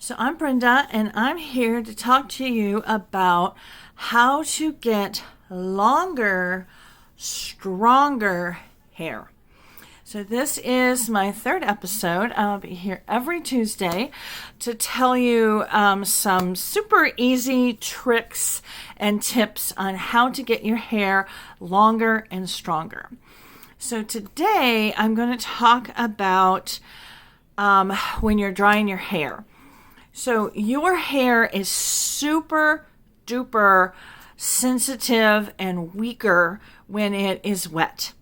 So I'm Brenda, and I'm here to talk to you about how to get longer, stronger hair. So this is my third episode. I'll be here every Tuesday to tell you some super easy tricks and tips on how to get your hair longer and stronger. So today I'm going to talk about when you're drying your hair. So your hair is super duper sensitive and weaker when it is wet.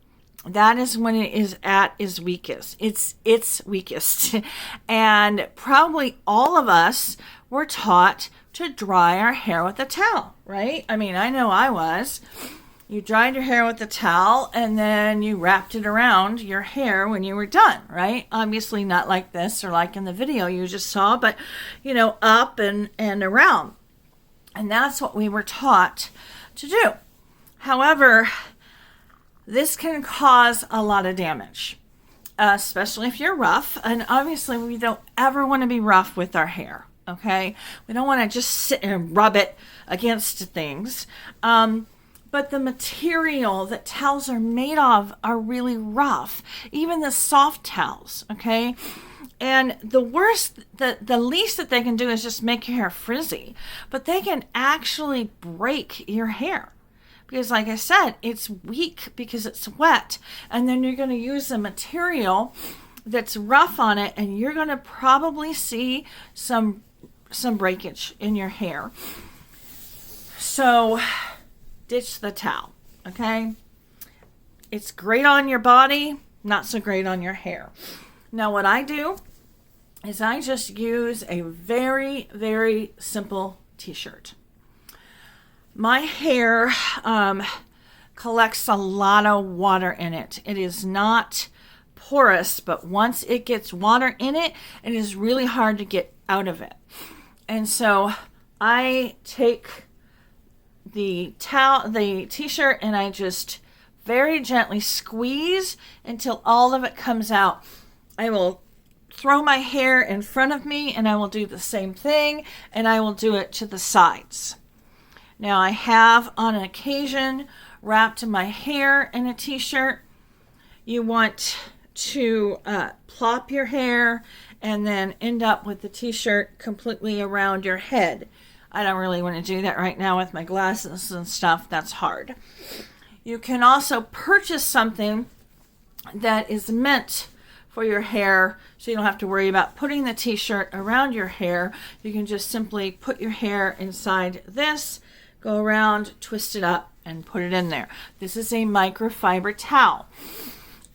That is when it is at its weakest. It's weakest. And probably all of us were taught to dry our hair with a towel, right? I mean, I know I was. You dried your hair with a towel and then you wrapped it around your hair when you were done, right? Obviously not like this or like in the video you just saw, but up and around. And that's what we were taught to do. However, this can cause a lot of damage, especially if you're rough. And obviously we don't ever want to be rough with our hair, okay? We don't want to just sit and rub it against things. But the material that towels are made of are really rough, even the soft towels, okay? And the least that they can do is just make your hair frizzy, but they can actually break your hair. Because like I said, it's weak because it's wet, and then you're going to use a material that's rough on it, and you're going to probably see some breakage in your hair. So ditch the towel, okay? It's great on your body, not so great on your hair. Now what I do is I just use a very, very simple t-shirt. My hair collects a lot of water in it. It is not porous, but once it gets water in it, it is really hard to get out of it. And so I take the t-shirt and I just very gently squeeze until all of it comes out. I will throw my hair in front of me and I will do the same thing, and I will do it to the sides. Now I have on occasion wrapped my hair in a t-shirt. You want to plop your hair and then end up with the t-shirt completely around your head. I don't really want to do that right now with my glasses and stuff. That's hard. You can also purchase something that is meant for your hair, so you don't have to worry about putting the t-shirt around your hair. You can just simply put your hair inside this, go around, twist it up, and put it in there. This is a microfiber towel.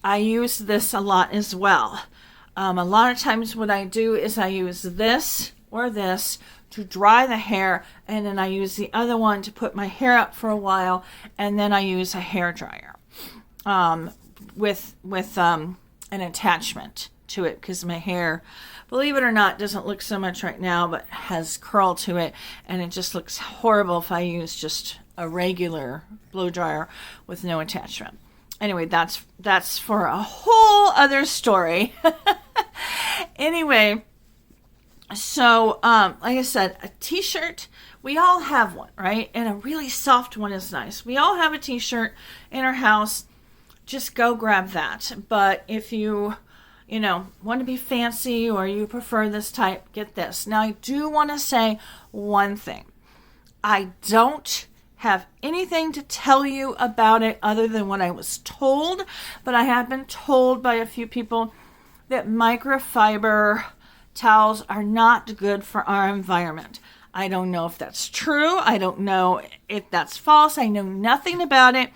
I use this a lot as well. A lot of times what I do is I use this or this to dry the hair, and then I use the other one to put my hair up for a while, and then I use a hair dryer with an attachment to it, because my hair, believe it or not, doesn't look so much right now, but has curl to it, and it just looks horrible if I use just a regular blow dryer with no attachment. Anyway, that's for a whole other story. Anyway, so like I said, a t-shirt, we all have one, right? And a really soft one is nice. We all have a t-shirt in our house. Just go grab that. But if you want to be fancy, or you prefer this type, get this. Now I do want to say one thing. I don't have anything to tell you about it other than what I was told, but I have been told by a few people that microfiber towels are not good for our environment. I don't know if that's true. I don't know if that's false. I know nothing about it.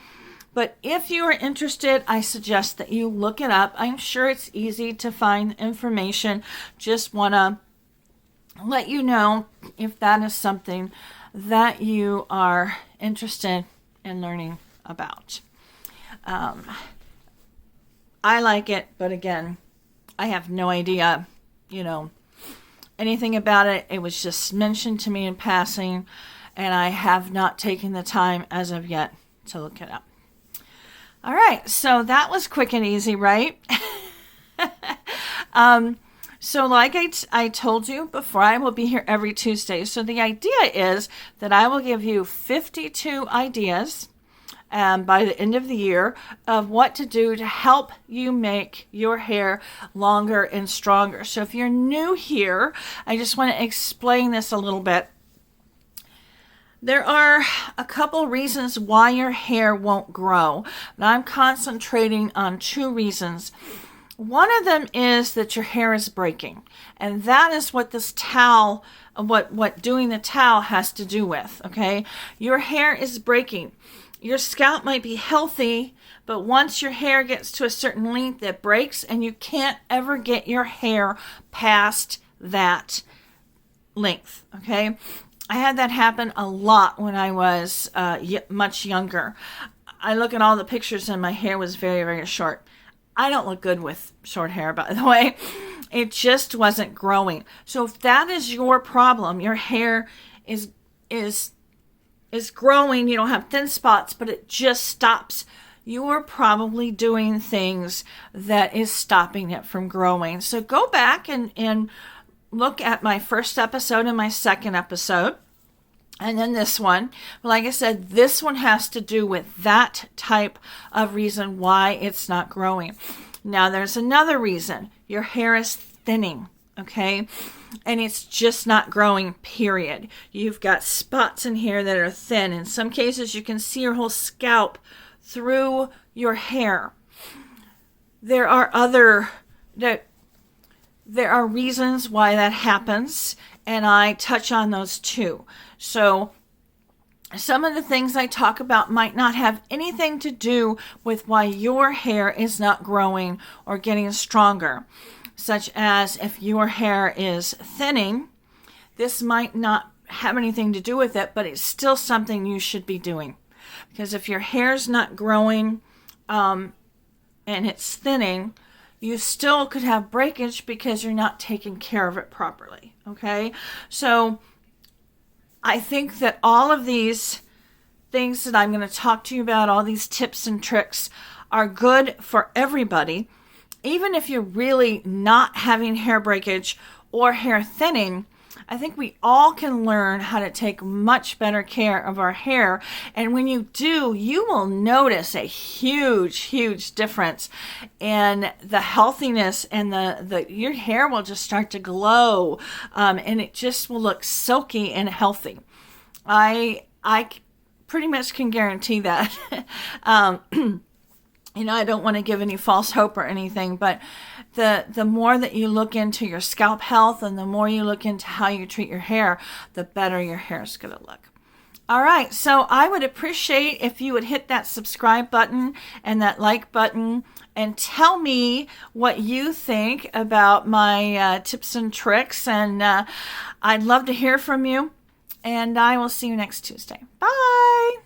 But if you are interested, I suggest that you look it up. I'm sure it's easy to find information. Just want to let you know if that is something that you are interested in learning about. I like it, but again, I have no idea, anything about it. It was just mentioned to me in passing, and I have not taken the time as of yet to look it up. All right, so that was quick and easy, right? So like I told you before, I will be here every Tuesday. So the idea is that I will give you 52 ideas by the end of the year of what to do to help you make your hair longer and stronger. So if you're new here, I just want to explain this a little bit. There are a couple reasons why your hair won't grow, and I'm concentrating on 2 reasons. One of them is that your hair is breaking, and that is what this towel, what doing the towel has to do with, okay? Your hair is breaking. Your scalp might be healthy, but once your hair gets to a certain length, it breaks, and you can't ever get your hair past that length, okay? I had that happen a lot when I was much younger. I look at all the pictures and my hair was very, very short. I don't look good with short hair, by the way. It just wasn't growing. So if that is your problem, your hair is growing, you don't have thin spots, but it just stops, you are probably doing things that is stopping it from growing. So go back and look at my first episode and my second episode, and then this one. Like I said, this one has to do with that type of reason why it's not growing. Now, there's another reason. Your hair is thinning, okay? And it's just not growing, period. You've got spots in here that are thin. In some cases, you can see your whole scalp through your hair. There are reasons why that happens, and I touch on those too. So some of the things I talk about might not have anything to do with why your hair is not growing or getting stronger, such as if your hair is thinning, this might not have anything to do with it, but it's still something you should be doing. Because if your hair's not growing and it's thinning, you still could have breakage because you're not taking care of it properly, okay? So I think that all of these things that I'm going to talk to you about, all these tips and tricks, are good for everybody. Even if you're really not having hair breakage or hair thinning, I think we all can learn how to take much better care of our hair. And when you do, you will notice a huge, huge difference in the healthiness, and your hair will just start to glow, and it just will look silky and healthy. I pretty much can guarantee that. I don't want to give any false hope or anything, but the more that you look into your scalp health and the more you look into how you treat your hair, the better your hair is going to look. All right, so I would appreciate if you would hit that subscribe button and that like button and tell me what you think about my tips and tricks, and I'd love to hear from you, and I will see you next Tuesday. Bye!